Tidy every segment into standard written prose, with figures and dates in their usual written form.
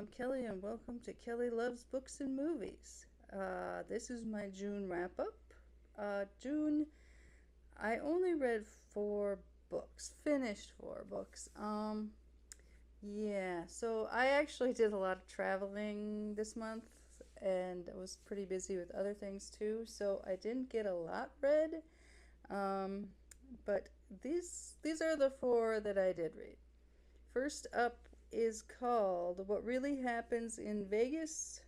I'm Kelly, and welcome to Kelly Loves Books and Movies. This is my June wrap up. June, I only read 4 books, finished 4 books. Yeah, so I actually did a lot of traveling this month, and I was pretty busy with other things too, so I didn't get a lot read. Um, but these are the 4 that I did read. First up is called What Really Happens in Vegas: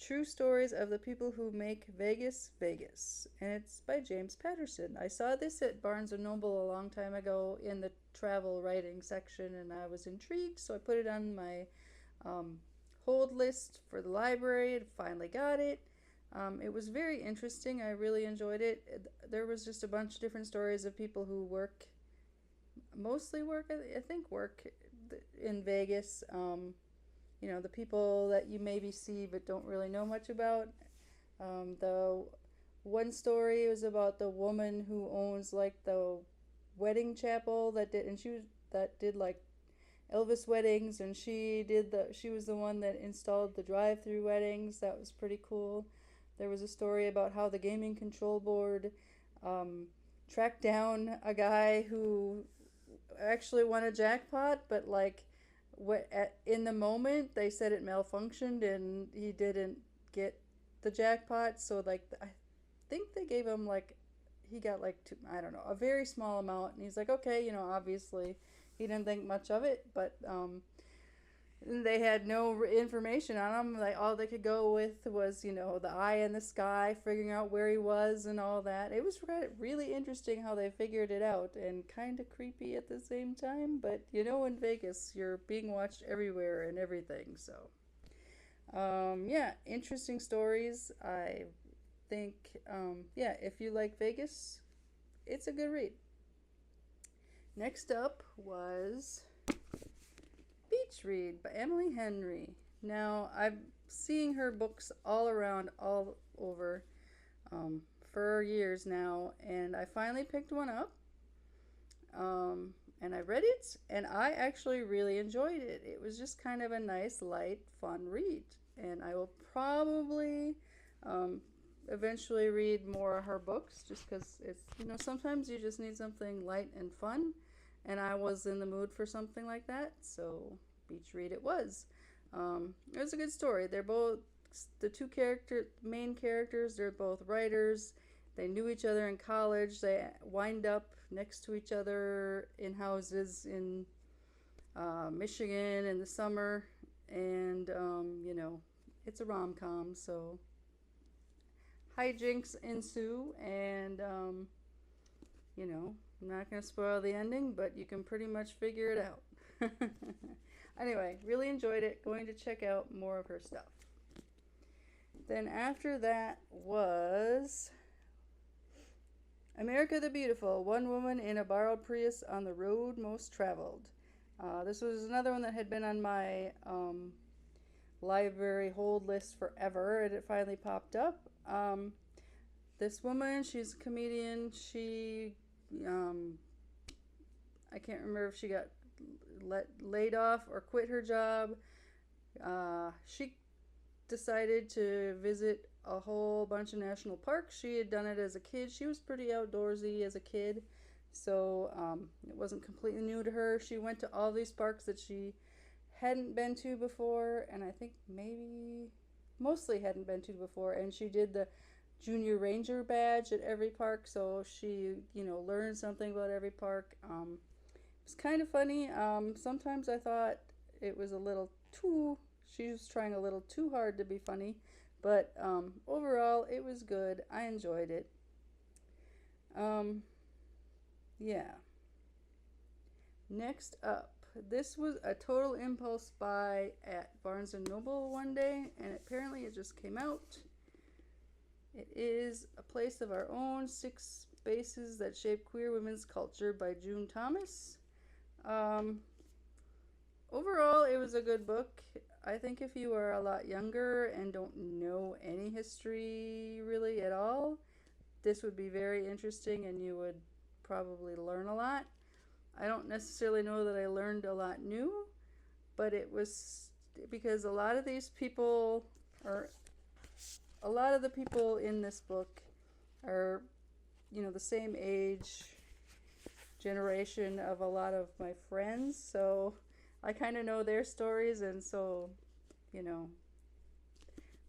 True Stories of the People Who Make Vegas Vegas. And it's by James Patterson. I saw this at Barnes & Noble a long time ago in the travel writing section, and I was intrigued, so I put it on my um, hold list for the library and finally got it. It was very interesting. I really enjoyed it. There was just a bunch of different stories of people who mostly work, I think, work in Vegas. The people that you maybe see but don't really know much about. The one story was about the woman who owns like the wedding chapel that did like Elvis weddings, and she was the one that installed the drive-through weddings. That was pretty cool. There was a story about how the gaming control board um, tracked down a guy who actually won a jackpot, but like in the moment they said it malfunctioned and he didn't get the jackpot. So like I think they gave him like he got like I don't know, a very small amount, and he's like, okay, obviously he didn't think much of it, but they had no information on him. Like all they could go with was the eye in the sky, figuring out where he was and all that. It was really interesting how they figured it out, and kind of creepy at the same time. But in Vegas, you're being watched everywhere and everything. So yeah, interesting stories. I think yeah, if you like Vegas, it's a good read. Next up was Beach Read by Emily Henry. Now, I'm seeing her books all around, all over, for years now, and I finally picked one up. And I read it, and I actually really enjoyed it. It was just kind of a nice, light, fun read. And I will probably um, eventually read more of her books, just because sometimes you just need something light and fun. And I was in the mood for something like that, so Beach Read it was. It was a good story. They're both the main characters. They're both writers. They knew each other in college. They wind up next to each other in houses in Michigan in the summer, and it's a rom-com, so hijinks ensue, and I'm not going to spoil the ending, but you can pretty much figure it out. Anyway, really enjoyed it. Going to check out more of her stuff. Then after that was America the Beautiful, One Woman in a Borrowed Prius on the Road Most Traveled. This was another one that had been on my library hold list forever, and it finally popped up. This woman, she's a comedian. I can't remember if she got laid off or quit her job. She decided to visit a whole bunch of national parks. She had done it as a kid. She was pretty outdoorsy as a kid, so it wasn't completely new to her. She went to all these parks that she hadn't been to before, and I think maybe mostly hadn't been to before, and she did the junior ranger badge at every park, so she learned something about every park. It was kind of funny. Sometimes I thought it was a little too she was trying a little too hard to be funny, but overall it was good. I enjoyed it. um, yeah. Next up, this was a total impulse buy at Barnes & Noble one day, and apparently it just came out. It is A Place of Our Own, 6 Spaces That Shape Queer Women's Culture by June Thomas. Overall, it was a good book. I think if you are a lot younger and don't know any history really at all, this would be very interesting and you would probably learn a lot. I don't necessarily know that I learned a lot new, but it was because a lot of these people, or a lot of the people in this book are, you know, the same age generation of a lot of my friends, so I kind of know their stories, and so, you know,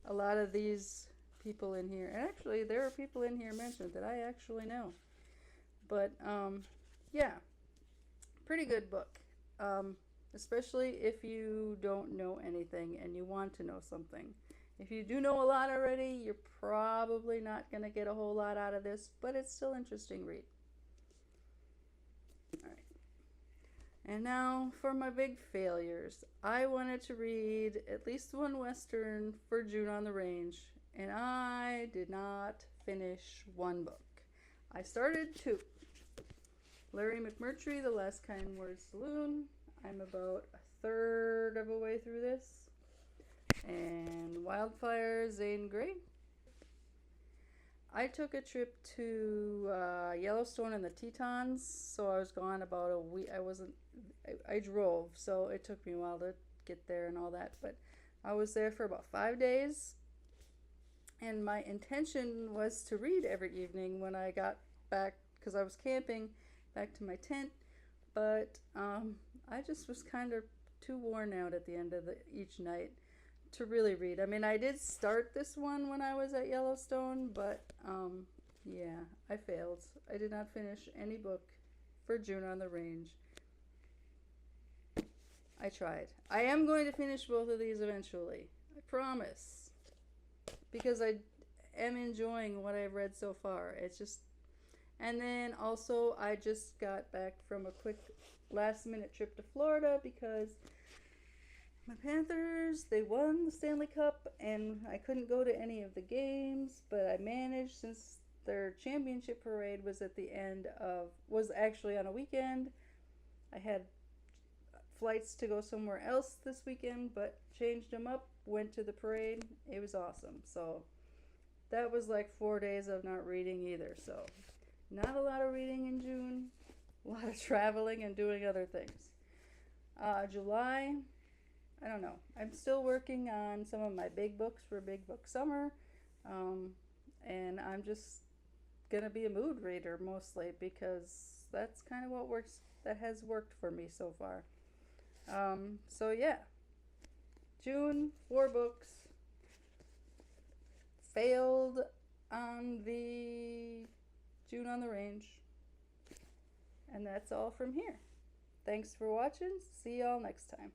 a lot of these people in here, and actually there are people in here mentioned that I actually know, but yeah, pretty good book, especially if you don't know anything and you want to know something. If you do know a lot already, you're probably not going to get a whole lot out of this, but it's still interesting read. All right. And now for my big failures. I wanted to read at least one Western for June on the Range, and I did not finish one book. I started two. Larry McMurtry, The Last Kind Word Saloon. I'm about a third of a way through this. And Wildfire, Zane Grey. I took a trip to Yellowstone and the Tetons, so I was gone about a week. I drove, so it took me a while to get there and all that, but I was there for about 5 days, and my intention was to read every evening when I got back, because I was camping, back to my tent, but I just was kind of too worn out at the end of each night to really read. I mean, I did start this one when I was at Yellowstone, but yeah, I failed. I did not finish any book for June on the Range. I tried. I am going to finish both of these eventually. I promise. Because I am enjoying what I've read so far. It's just... And then also, I just got back from a quick last-minute trip to Florida because my Panthers, they won the Stanley Cup, and I couldn't go to any of the games, but I managed, since their championship parade was was actually on a weekend. I had flights to go somewhere else this weekend, but changed them up, went to the parade. It was awesome. So that was like 4 days of not reading either. So not a lot of reading in June, a lot of traveling and doing other things. July, I don't know. I'm still working on some of my big books for Big Book Summer, and I'm just gonna be a mood reader mostly because that's kind of what has worked for me so far. So yeah, June, 4 books, failed on the June on the Range, and that's all from here. Thanks for watching. See y'all next time.